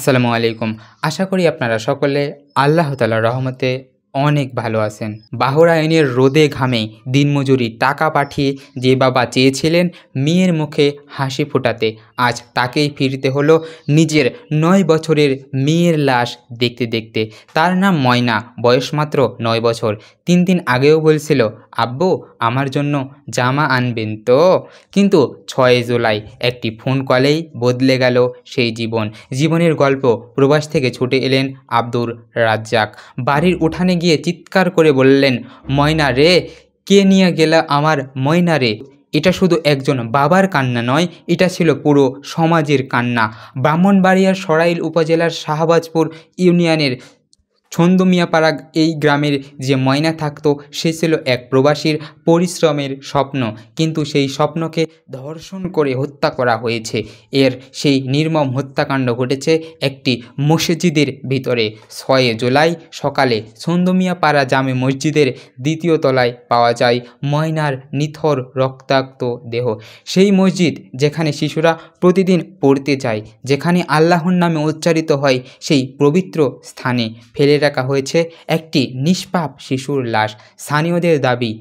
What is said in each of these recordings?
আসসালামু আলাইকুম। আশা করি আপনারা সকলে আল্লাহ তাআলার রহমতে অনেক ভালো আছেন। বাহরাইনের রোদে ঘামে দিনমজুরি টাকা পাঠিয়ে যে বাবা চেয়েছিলেন মেয়ের মুখে হাসি ফোটাতে, আজ তাকেই ফিরতে হলো নিজের ৯ বছরের মেয়ের লাশ দেখতে দেখতে। তার নাম ময়না, বয়স মাত্র ৯ বছর। ৩ দিন আগেও বলছিল, আব্বু আমার জন্য জামা আনবেন তো? কিন্তু ৬ জুলাই একটি ফোন কলেই বদলে গেল সেই জীবনের গল্প। প্রবাস থেকে ছুটে এলেন আব্দুর রাজ্জাক। বাড়ির উঠানে গিয়ে চিৎকার করে বললেন, ময়না রে, কে নিয়ে গেলা আমার ময়না রে? এটা শুধু একজন বাবার কান্না নয়, এটা ছিল পুরো সমাজের কান্না। ব্রাহ্মণবাড়িয়ার সরাইল উপজেলার শাহবাজপুর ইউনিয়নের ছন্দমিয়াপাড়া এই গ্রামের যে ময়না থাকতো, সে ছিল এক প্রবাসীর পরিশ্রমের স্বপ্ন, কিন্তু সেই স্বপ্নকে ধর্ষণ করে হত্যা করা হয়েছে। সেই নির্মম হত্যাকাণ্ড ঘটেছে একটি মসজিদের ভিতরে। ৬ জুলাই সকালে ছন্দমিয়াপাড়া জামে মসজিদের ২য় তলায় পাওয়া যায় ময়নার নিথর রক্তাক্ত দেহ। সেই মসজিদ যেখানে শিশুরা প্রতিদিন পড়তে যায়, যেখানে আল্লাহর নামে উচ্চারিত হয়, সেই পবিত্র স্থানে ফেলে রাখা হয়েছে একটি নিষ্পাপ শিশুর লাশ। স্থানীয়দের দাবি,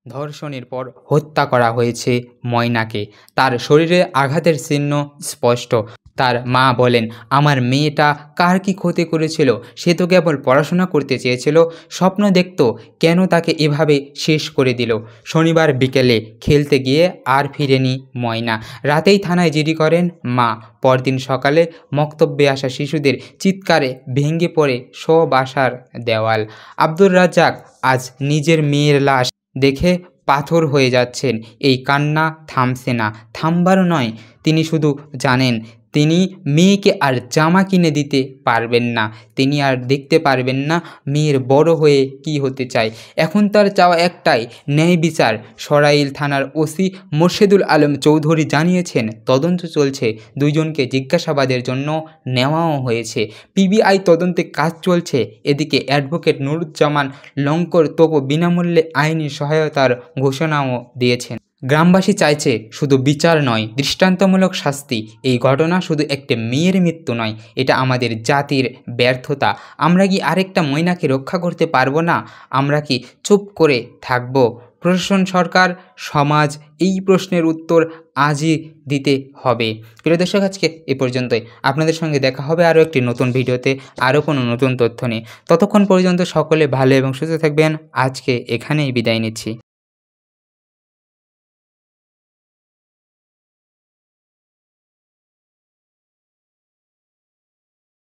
ধর্ষণের পর হত্যা করা হয়েছে ময়নাকে। তার শরীরে আঘাতের চিহ্ন স্পষ্ট। তার মা বলেন, আমার মেয়েটা কার কি ক্ষতি করেছিল? সে তো কেবল পড়াশোনা করতে চেয়েছিল, স্বপ্ন দেখত, কেন তাকে এভাবে শেষ করে দিল? শনিবার বিকেলে খেলতে গিয়ে আর ফিরেনি ময়না। রাতেই থানায় জিডি করেন মা। পরদিন সকালে মক্তব্যে আসা শিশুদের চিৎকারে ভেঙে পড়ে সব আশার দেওয়াল। আব্দুর রাজ্জাক আজ নিজের মেয়ের লাশ দেখে পাথর হয়ে যাচ্ছেন। এই কান্না থামছে না, থামবারও নয়। তিনি শুধু জানেন, তিনি মেয়েকে আর জামা কিনে দিতে পারবেন না, তিনি আর দেখতে পারবেন না মেয়ের বড় হয়ে কি হতে চায়। এখন তার চাওয়া একটাই, ন্যায় বিচার। সরাইল থানার ওসি মোর্শেদুল আলম চৌধুরী জানিয়েছেন, তদন্ত চলছে, 2 জনকে জিজ্ঞাসাবাদের জন্য নেওয়াও হয়েছে। পিবিআই তদন্তে কাজ চলছে। এদিকে অ্যাডভোকেট নুরুজ্জামান লঙ্কর তবু বিনামূল্যে আইনি সহায়তার ঘোষণাও দিয়েছেন। গ্রামবাসী চাইছে শুধু বিচার নয়, দৃষ্টান্তমূলক শাস্তি। এই ঘটনা শুধু একটি মেয়ের মৃত্যু নয়, এটা আমাদের জাতির ব্যর্থতা। আমরা কি আরেকটা ময়নাকে রক্ষা করতে পারবো না? আমরা কি চুপ করে থাকব? প্রশাসন, সরকার, সমাজ, এই প্রশ্নের উত্তর আজই দিতে হবে। প্রিয় দর্শক, আজকে এ পর্যন্তই। আপনাদের সঙ্গে দেখা হবে আরও একটি নতুন ভিডিওতে, আরও কোনো নতুন তথ্য নিয়ে। ততক্ষণ পর্যন্ত সকলে ভালো এবং সুস্থ থাকবেন। আজকে এখানেই বিদায় নিচ্ছি।